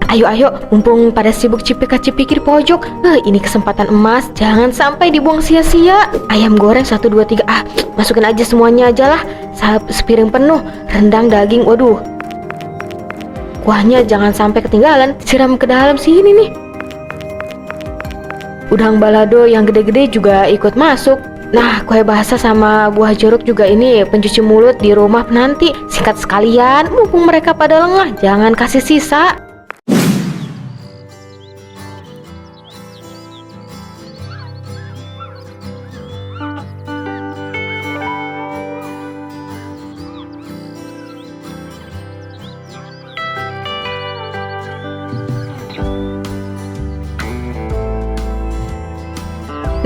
Ayo, mumpung pada sibuk cipika-cipiki di pojok. Ini kesempatan emas, jangan sampai dibuang sia-sia. Ayam goreng 1, 2, 3. Masukin aja semuanya aja lah. Sepiring penuh, rendang, daging. Waduh. Kuahnya jangan sampai ketinggalan, siram ke dalam sini nih. Udang balado yang gede-gede juga ikut masuk. Nah, kue basah sama buah jeruk juga ini pencuci mulut di rumah penanti. Singkat sekalian, mumpung mereka pada lengah, jangan kasih sisa.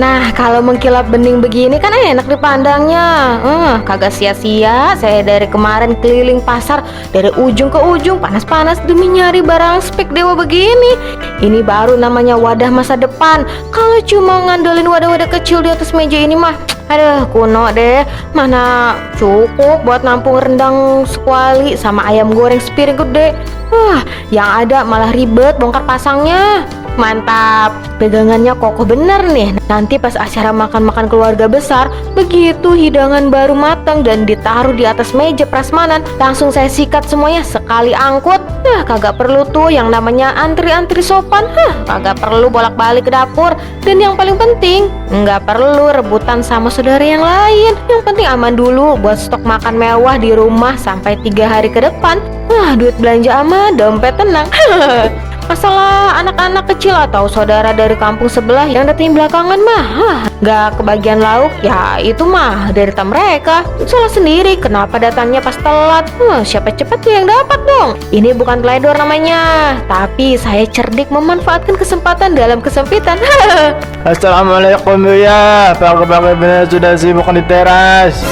Nah, kalau mengkilap bening begini kan enak dipandangnya. Kagak sia-sia saya dari kemarin keliling pasar dari ujung ke ujung panas-panas demi nyari barang spek dewa begini. Ini baru namanya wadah masa depan. Kalau cuma ngandelin wadah-wadah kecil di atas meja ini mah, aduh kuno deh. Mana cukup buat nampung rendang sekuali sama ayam goreng sepiring gede. Yang ada malah ribet bongkar pasangnya. Mantap, pegangannya kokoh bener nih. Nanti pas acara makan-makan keluarga besar, begitu hidangan baru matang dan ditaruh di atas meja prasmanan, langsung saya sikat semuanya sekali angkut. Kagak perlu tuh yang namanya antri-antri sopan. Kagak perlu bolak-balik ke dapur. Dan yang paling penting, nggak perlu rebutan sama saudara yang lain. Yang penting aman dulu buat stok makan mewah di rumah sampai 3 hari ke depan. Duit belanja aman, dompet tenang. Masalah anak-anak kecil atau saudara dari kampung sebelah yang datang belakangan mah, gak kebagian lauk, ya itu mah derita mereka. Salah sendiri kenapa datangnya pas telat. Siapa cepat tuh yang dapat dong. Ini bukan teledor namanya, tapi saya cerdik memanfaatkan kesempatan dalam kesempitan. Assalamualaikum ya. Pagi-pagi bener sudah sibuk di teras.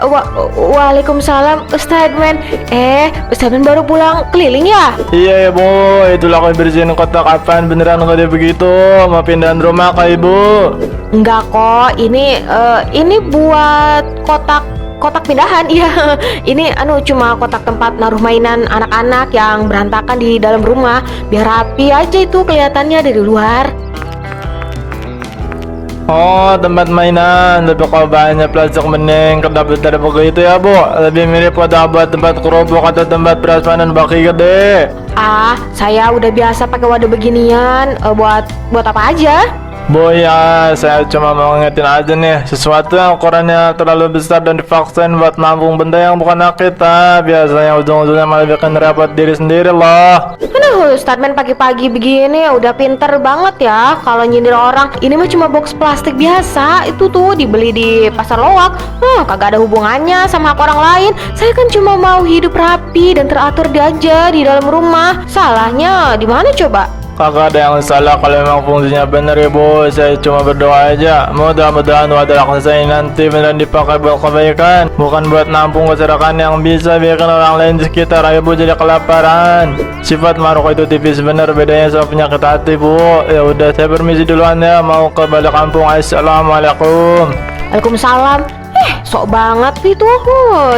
Waalaikumsalam Ustadz Men. Ustadz Men baru pulang keliling ya? Iya ya bu, itulah aku bersihin kotak apaan beneran gede begitu. Mau pindahan rumah kak ibu? Enggak kok, ini buat kotak pindahan. Iya, ini cuma kotak tempat naruh mainan anak-anak yang berantakan di dalam rumah. Biar rapi aja itu kelihatannya dari luar. Oh, tempat mainan. Tapi kalau bahannya plastik bening, kedap-kedap begitu ya bu. Lebih mirip kotak buat tempat kerupuk atau tempat prasmanan baki gede. Saya udah biasa pakai wadah beginian. Buat apa aja? Bu ya, saya cuma mau ngingetin aja nih, sesuatu yang ukurannya terlalu besar dan divaksin buat nampung benda yang bukan hak kita, biasanya ujung-ujungnya malah bikin repot diri sendiri loh. Ustadz Men pagi-pagi begini udah pinter banget ya kalau nyindir orang. Ini mah cuma box plastik biasa, itu tuh dibeli di pasar loak. Kagak ada hubungannya sama hak orang lain. Saya kan cuma mau hidup rapi dan teratur aja di dalam rumah. Salahnya di mana coba? Kagak ada yang salah kalau memang fungsinya bener ya bu. Saya cuma berdoa aja, mudah-mudahan wadah saya nanti beneran dipakai buat kebaikan, bukan buat nampung keserakan yang bisa bikin orang lain di sekitar ayo bu jadi kelaparan. Sifat maruk itu tipis bener bedanya sama penyakit hati bu. Ya udah saya permisi duluan ya, mau ke balik kampung. Assalamualaikum. Waalaikumsalam. Sok banget itu.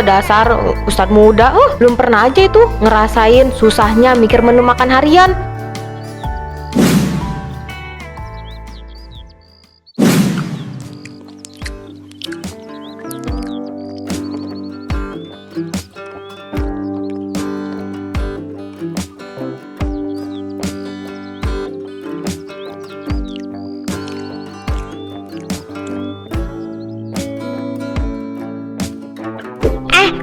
Dasar Ustadz muda. Belum pernah aja itu ngerasain susahnya mikir menu makan harian.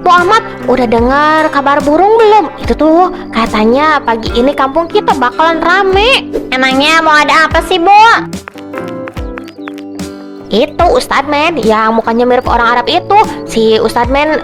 Bu Ahmad, udah dengar kabar burung belum? Itu tuh katanya pagi ini kampung kita bakalan rame. Emangnya mau ada apa sih, Bu? Itu Ustadz Men yang mukanya mirip orang Arab itu. Si Ustadz Men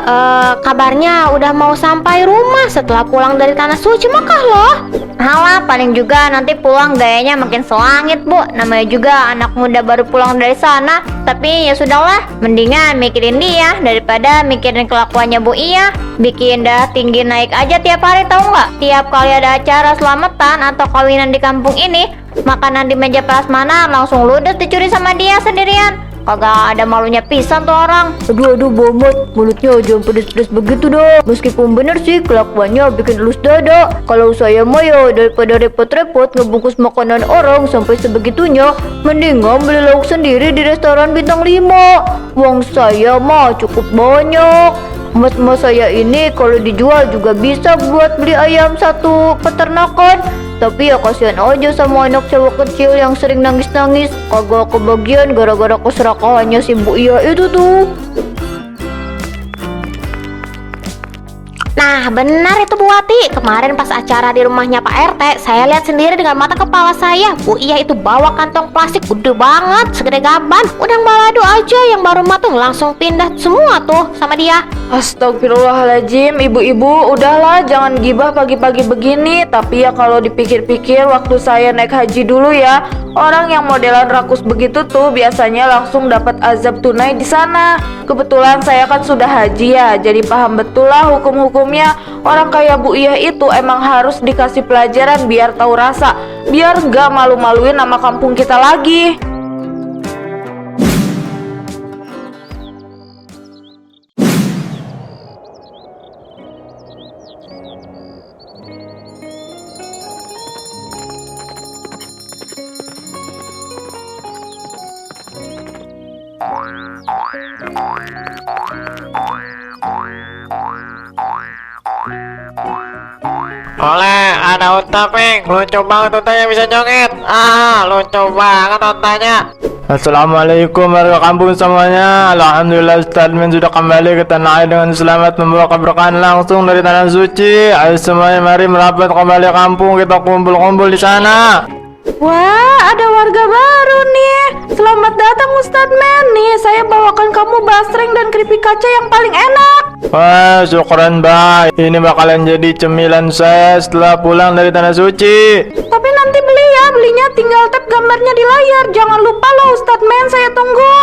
kabarnya udah mau sampai rumah setelah pulang dari tanah suci Mekah loh. Halah, paling juga nanti pulang gayanya makin selangit, Bu. Namanya juga anak muda baru pulang dari sana. Tapi ya sudahlah, mendingan mikirin dia daripada mikirin kelakuannya Bu Iya. Bikin darah tinggi naik aja tiap hari, tahu nggak? Tiap kali ada acara selamatan atau kawinan di kampung ini, makanan di meja prasmanan langsung ludes dicuri sama dia sendirian. Kagak ada malunya pisan tuh orang. Aduh Bomot, mulutnya jangan pedes-pedes begitu dong. Meskipun bener sih kelakuannya bikin elus dada. Kalau saya mah ya daripada repot-repot ngebungkus makanan orang sampai sebegitunya, mendingan beli lauk sendiri di restoran bintang 5. Uang saya mah cukup banyak. Emas-emas saya ini kalau dijual juga bisa buat beli ayam satu peternakan. Tapi ya kasihan aja sama anak cewek kecil yang sering nangis-nangis kagak kebagian gara-gara keserakahannya si Bu Iya itu tuh. Nah benar itu Bu Wati, kemarin pas acara di rumahnya Pak RT, saya lihat sendiri dengan mata kepala saya. Bu Iya itu bawa kantong plastik gede banget, segede gaban. Udang balado aja yang baru matang langsung pindah semua tuh sama dia. Astagfirullahaladzim, ibu-ibu udahlah jangan gibah pagi-pagi begini. Tapi ya kalau dipikir-pikir waktu saya naik haji dulu ya, orang yang modelan rakus begitu tuh biasanya langsung dapat azab tunai di sana. Kebetulan saya kan sudah haji ya, jadi paham betul lah hukum-hukumnya. Orang kayak Bu Iya itu emang harus dikasih pelajaran biar tahu rasa, biar gak malu-maluin nama kampung kita lagi. Oleh, ada unta pink, lucu banget untanya bisa joget. Lucu banget untanya. Assalamualaikum warga kampung semuanya. Alhamdulillah Ustadz sudah kembali ke tanah air dengan selamat membawa keberkahan langsung dari tanah suci. Ayo semuanya mari merapat kembali kampung, kita kumpul-kumpul di sana. Wah, ada warga baru nih. Selamat datang Ustadz Men. Nih, saya bawakan kamu basreng dan keripik kaca yang paling enak. Wah, syukuran Mbak. Ini bakalan jadi cemilan saya setelah pulang dari tanah suci. Tapi nanti beli ya, belinya tinggal tap gambarnya di layar. Jangan lupa loh Ustadz Men, saya tunggu.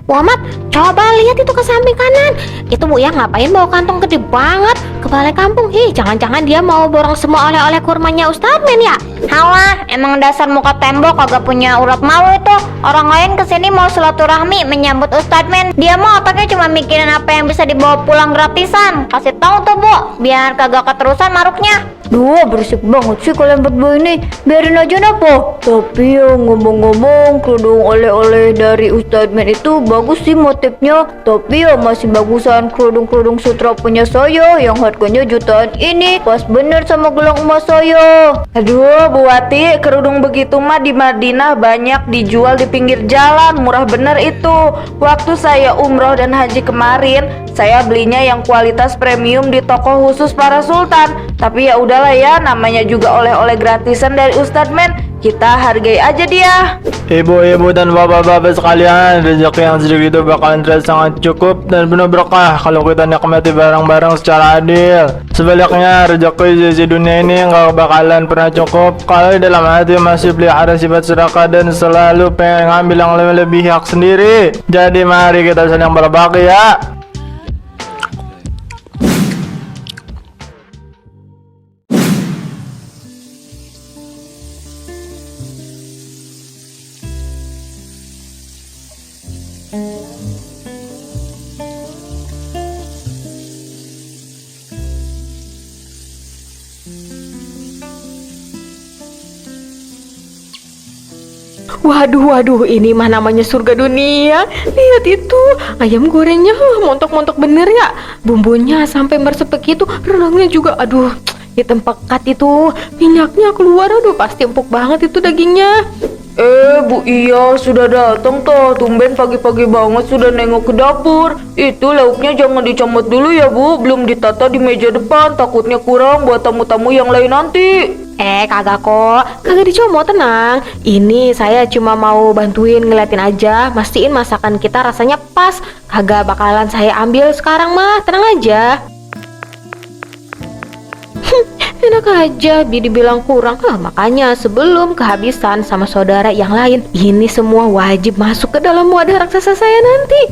Muhammad, coba lihat itu ke samping kanan. Itu Bu ya ngapain bawa kantong gede banget ke balai kampung? Jangan-jangan dia mau borong semua oleh-oleh kurmanya Ustadz Men ya? Halah, emang dasar muka tembok kagak punya urat malu itu. Orang lain kesini mau silaturahmi menyambut Ustadz Men. Dia mau otaknya cuma mikirin apa yang bisa dibawa pulang gratisan. Kasih tahu tuh Bu, biar kagak keterusan maruknya. Duh, berisik banget sih kalian berdua ini. Biarin aja napa. Tapi ya ngomong-ngomong, kerudung oleh-oleh dari Ustadz Men itu bagus sih motifnya. Tapi ya masih bagusan kerudung-kerudung sutra punya saya yang harganya jutaan ini. Pas bener sama gelang emas saya. Aduh, Bu Wati, kerudung begitu mah di Madinah banyak dijual di pinggir jalan. Murah bener itu. Waktu saya umroh dan haji kemarin, saya belinya yang kualitas premium di toko khusus para sultan. Tapi ya udahlah ya, namanya juga oleh-oleh gratisan dari Ustadz Men. Kita hargai aja dia. Ibu-ibu dan bapak-bapak sekalian, rezeki yang sedikit itu bakalan terasa sangat cukup dan penuh berkah kalau kita nikmati barang-barang secara adil. Sebaliknya, rezeki di dunia ini nggak bakalan pernah cukup kalau di dalam hati masih pelihara sifat serakah dan selalu pengen ngambil yang lebih hak sendiri. Jadi mari kita saling berbagi ya. Waduh, ini mah namanya surga dunia. Lihat itu, ayam gorengnya montok-montok bener ya. Bumbunya sampai meresep begitu, rendangnya juga aduh, hitam pekat itu. Minyaknya keluar, aduh pasti empuk banget itu dagingnya. Bu Iya sudah datang toh. Tumben pagi-pagi banget sudah nengok ke dapur. Itu lauknya jangan dicomot dulu ya Bu, belum ditata di meja depan, takutnya kurang buat tamu-tamu yang lain nanti. Kagak kok, kagak dicomot, tenang. Ini saya cuma mau bantuin ngeliatin aja, mastiin masakan kita rasanya pas. Kagak bakalan saya ambil sekarang mah, tenang aja. Enak aja, dibilang kurang. Makanya sebelum kehabisan sama saudara yang lain, ini semua wajib masuk ke dalam wadah raksasa saya nanti.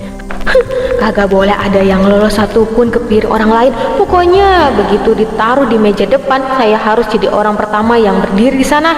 Kagak boleh ada yang lolos satupun ke piring orang lain. Pokoknya begitu ditaruh di meja depan, saya harus jadi orang pertama yang berdiri di sana.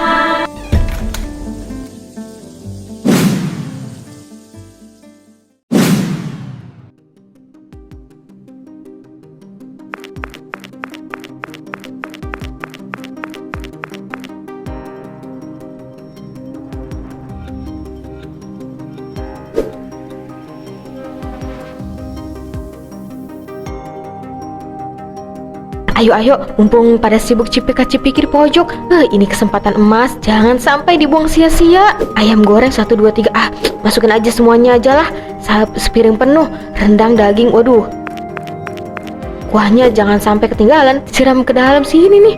Ayo, mumpung pada sibuk cipika-cipiki di pojok. Ini kesempatan emas, jangan sampai dibuang sia-sia. Ayam goreng 1, 2, 3. Masukin aja semuanya aja lah. Sepiring penuh, rendang, daging, waduh. Kuahnya jangan sampai ketinggalan, siram ke dalam sini nih.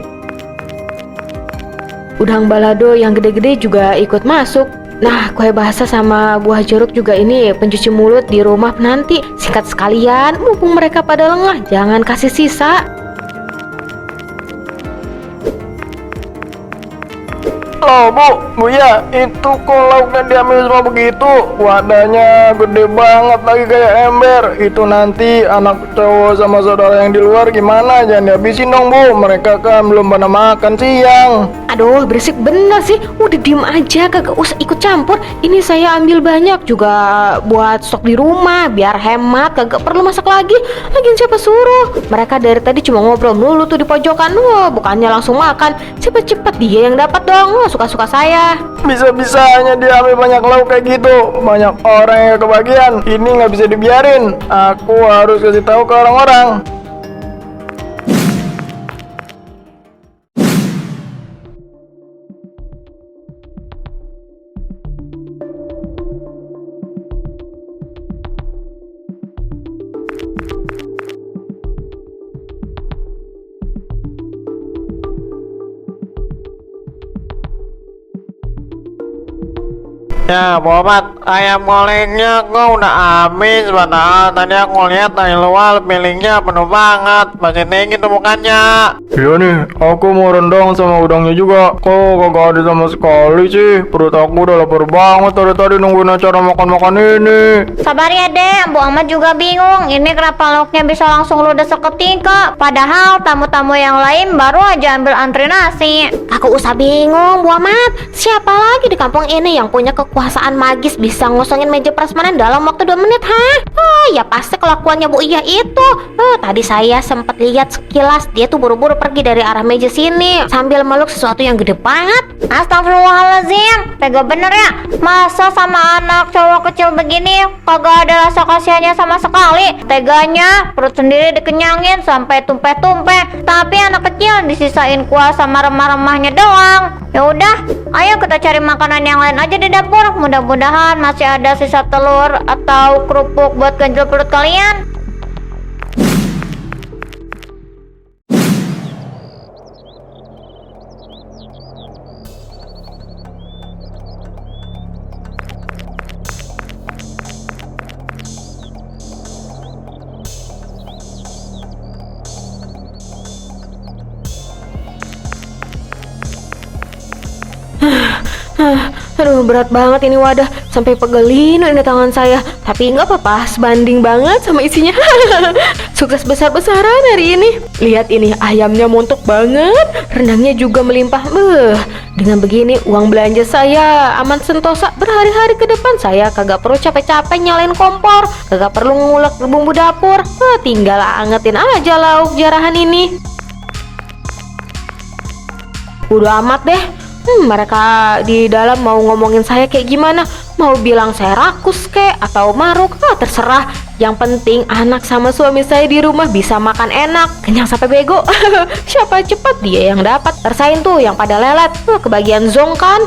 Udang balado yang gede-gede juga ikut masuk. Nah, kue basah sama buah jeruk juga ini pencuci mulut di rumah nanti. Sikat sekalian, mumpung mereka pada lengah, jangan kasih sisa. Loh bu ya, itu kok lauknya diambil semua begitu? Wadahnya gede banget lagi kayak ember. Itu nanti anak cowok sama saudara yang di luar gimana? Jangan dihabisin dong bu, mereka kan belum pernah makan siang. Aduh, berisik bener sih. Udah diem aja, kagak usah ikut campur. Ini saya ambil banyak juga buat stok di rumah, biar hemat, kagak perlu masak lagi. Lagian siapa suruh? Mereka dari tadi cuma ngobrol mulu tuh di pojokan. Wah, bukannya langsung makan. Cepet-cepet dia yang dapat dong. Wah, suka-suka saya. Bisa-bisanya dia ambil banyak lauk kayak gitu. Banyak orang yang kebagian. Ini nggak bisa dibiarin. Aku harus kasih tahu ke orang-orang. Ya, Bobat, ayam gorengnya kok udah habis. Padahal tadi aku lihat dari luar piringnya penuh banget, masih tinggi tumpukannya. Iya nih, aku mau rendang sama udangnya juga. Kok kagak ada sama sekali sih? Perut aku udah lapar banget dari tadi nungguin acara makan-makan ini. Sabar ya dek, Bu Ahmad juga bingung. Ini kenapa lauknya bisa langsung ludes seketika? Padahal tamu-tamu yang lain baru aja ambil antri nasi. Aku usah bingung, Bu Ahmad. Siapa lagi di kampung ini yang punya kekuasaan magis bisa ngosongin meja prasmanan dalam waktu 2 menit, ya pasti kelakuannya Bu Iya itu. Tadi saya sempat lihat sekilas, dia tuh buru-buru pergi dari arah meja sini sambil meluk sesuatu yang gede banget. Astagfirullahaladzim, tega bener ya. Masa sama anak cowok kecil begini kagak ada rasa kasihannya sama sekali. Teganya perut sendiri dikenyangin sampai tumpeh-tumpeh, tapi anak kecil disisain kuah sama remah-remahnya doang. Ya udah, ayo kita cari makanan yang lain aja di dapur. Mudah-mudahan masih ada sisa telur atau kerupuk buat ganjel perut kalian. Aduh, berat banget ini wadah, sampai pegelin ini tangan saya. Tapi nggak apa-apa, sebanding banget sama isinya. Sukses besar-besaran hari ini. Lihat ini, ayamnya montok banget, rendangnya juga melimpah. Dengan begini uang belanja saya aman sentosa berhari-hari ke depan. Saya kagak perlu capek-capek nyalain kompor, kagak perlu ngulek bumbu dapur. Tinggal angetin aja lauk jarahan ini. Udah amat deh. Mereka di dalam mau ngomongin saya kayak gimana, mau bilang saya rakus kek atau maruk, terserah. Yang penting anak sama suami saya di rumah bisa makan enak, kenyang sampai bego. Siapa cepat dia yang dapat. Rasain tuh yang pada lelet, kebagian zong kan.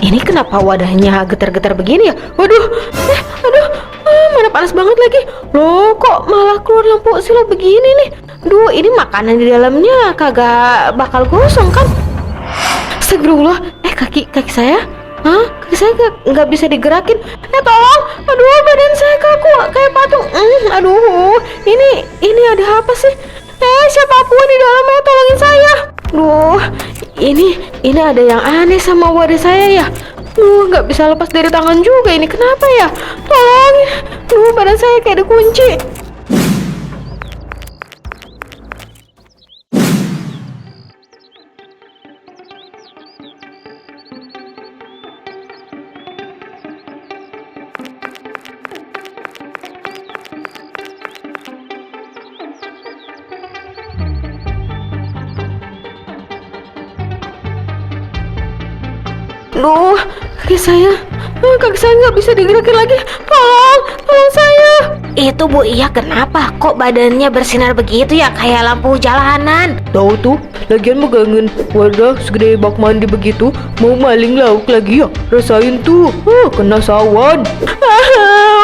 ini kenapa wadahnya getar-getar begini ya? Waduh, aduh, mana panas banget lagi. Loh, kok malah keluar lampu silau begini nih? Duh, ini makanan di dalamnya kagak bakal gosong kan? Astagfirullah, kaki saya? Hah? Kaki saya nggak bisa digerakin. Tolong! Aduh, badan saya kaku kayak patung. Aduh, ini ada apa sih? Siapapun di dalamnya, tolongin saya. Duh, ini ada yang aneh sama wadah saya ya. Nggak bisa lepas dari tangan juga ini. Kenapa ya? Tolongin. Badan saya kayak dikunci. Duh, kaki saya nggak bisa digerakin lagi. Tolong saya. Itu Bu Iya, kenapa kok badannya bersinar begitu ya, kayak lampu jalanan? Tahu tuh, lagian megangin wadah segede bak mandi begitu, mau maling lauk lagi ya? Rasain tuh, kena sawan.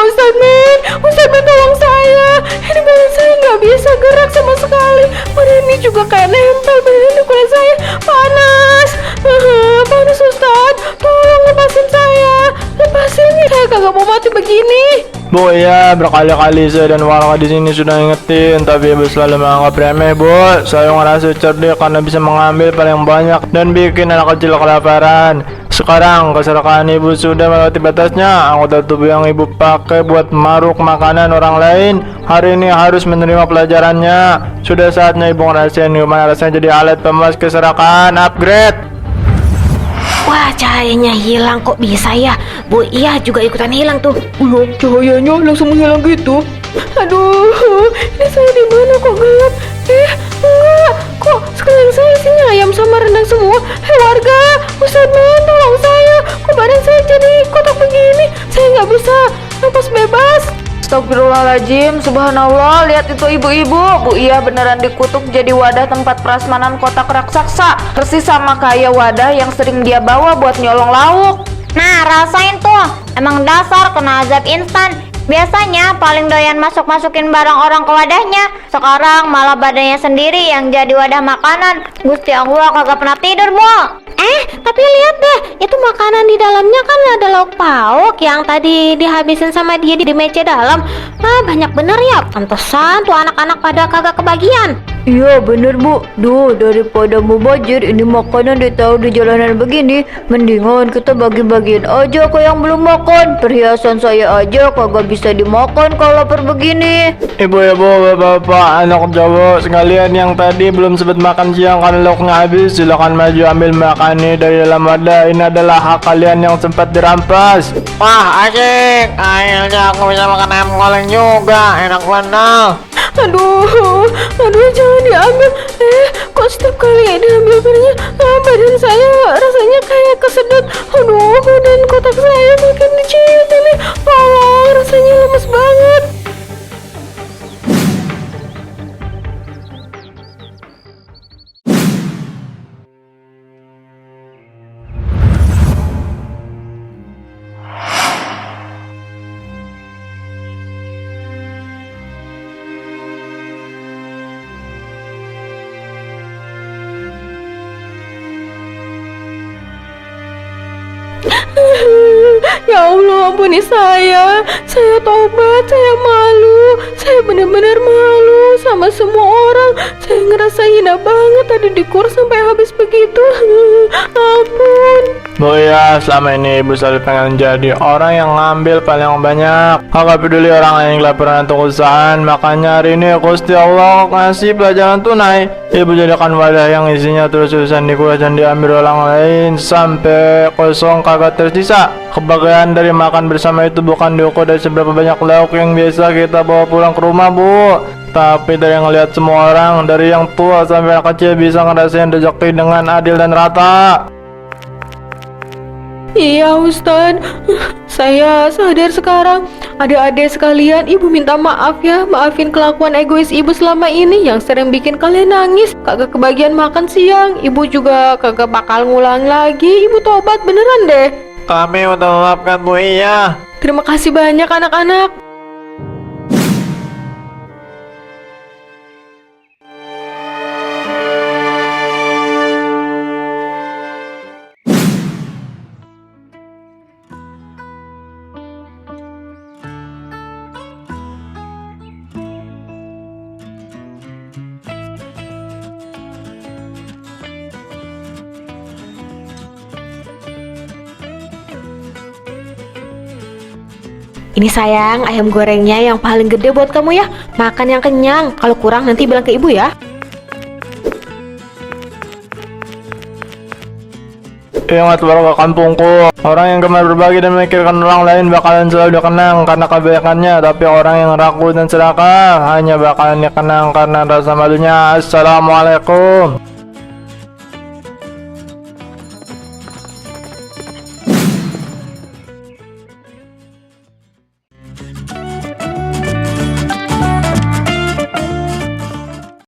Ustaz Men tolong saya. Ini badan saya nggak bisa gerak sama sekali. Badan ini juga kayak nempel badan di kulit saya. Panas Ustaz. Tolong lepasin saya. Lepasin, saya kagak mau mati begini. Bu, ya berkali-kali saya dan warga di sini sudah ingetin, tapi ibu selalu menganggap remeh, Bu. Saya ngerasa cerdik karena bisa mengambil paling banyak dan bikin anak kecil kelaparan. Sekarang keserakahan ibu sudah melewati batasnya. Anggota tubuh yang ibu pakai buat maruk makanan orang lain hari ini harus menerima pelajarannya. Sudah saatnya ibu ngerasain gimana rasanya jadi alat pemelas keserakahan. Upgrade. Wah, cahayanya hilang, kok bisa ya? Bu Iya juga ikutan hilang tuh. Loh, cahayanya langsung menghilang gitu. Aduh, ini saya di mana kok gelap? Enggak, kok sekalian saya isinya ayam sama rendang semua. Warga, Ustaz Men tolong saya. Kok badan saya jadi kotak begini? Saya nggak bisa napas bebas. Astagfirullahaladzim, subhanallah, lihat itu ibu-ibu. Bu Iya beneran dikutuk jadi wadah tempat prasmanan kotak raksasa. Persis sama kayak wadah yang sering dia bawa buat nyolong lauk. Nah, rasain tuh. Emang dasar kena azab instan. Biasanya paling doyan masukin barang orang ke wadahnya. Sekarang malah badannya sendiri yang jadi wadah makanan. Gusti Allah kagak pernah tidur, Bu. Tapi lihat deh, itu makanan di dalamnya kan ada lauk pauk yang tadi dihabisin sama dia di meja dalam. Banyak bener ya, pantesan tuh anak-anak pada kagak kebagian. Iya bener Bu. Duh, daripada mubazir ini makanan ditaruh di jalanan begini, mendingan kita bagi-bagiin aja ke yang belum makan. Perhiasan saya aja kagak bisa dimakan kalau lapar begini. Ibu-ibu, bapak-bapak, anak Jawa sekalian yang tadi belum sempat makan siang karena lauknya habis, silakan maju ambil makan ini dari dalam wadah. Ini adalah hak kalian yang sempat dirampas. Wah, asik. Akhirnya aku bisa makan ayam goreng juga. Enak benar. Aduh, jangan diambil. Kok setiap kali diambil barangnya, badan saya rasanya kayak kesedot. Aduh, badan kotak saya makin diciut ini. Tolong, rasanya lemes banget. Ya Allah, ampuni saya tobat, saya malu, saya benar-benar malu sama semua orang. Saya ngerasa hina banget tadi di kurs sampai habis begitu. Ampun. Bu ya, selama ini ibu selalu pengen jadi orang yang ngambil paling banyak, kagak peduli orang lain kelaparan atau kesusahan. Makanya hari ini Gusti Allah ngasih pelajaran tunai. Ibu jadikan wadah yang isinya terus-terusan dikuras dan diambil orang lain sampai kosong kagak tersisa. Kebahagiaan dari makan bersama itu bukan diukur dari seberapa banyak lauk yang biasa kita bawa pulang ke rumah, Bu, tapi dari ngelihat semua orang, dari yang tua sampai anak kecil bisa ngerasain rezeki dengan adil dan rata. Iya Ustadz, saya sadar sekarang. Adik-adik sekalian, ibu minta maaf ya. Maafin kelakuan egois ibu selama ini yang sering bikin kalian nangis, kagak kebagian makan siang. Ibu juga kagak bakal ngulang lagi. Ibu tobat beneran deh. Kami udah memaafkan Bu Iya. Terima kasih banyak anak-anak. Ini sayang, ayam gorengnya yang paling gede buat kamu ya. Makan yang kenyang. Kalau kurang nanti bilang ke ibu ya. Ingat warga kampungku, orang yang gemar berbagi dan memikirkan orang lain bakalan selalu dikenang karena kebaikannya. Tapi orang yang ragu dan serakah hanya bakalan dikenang karena rasa malunya. Assalamualaikum.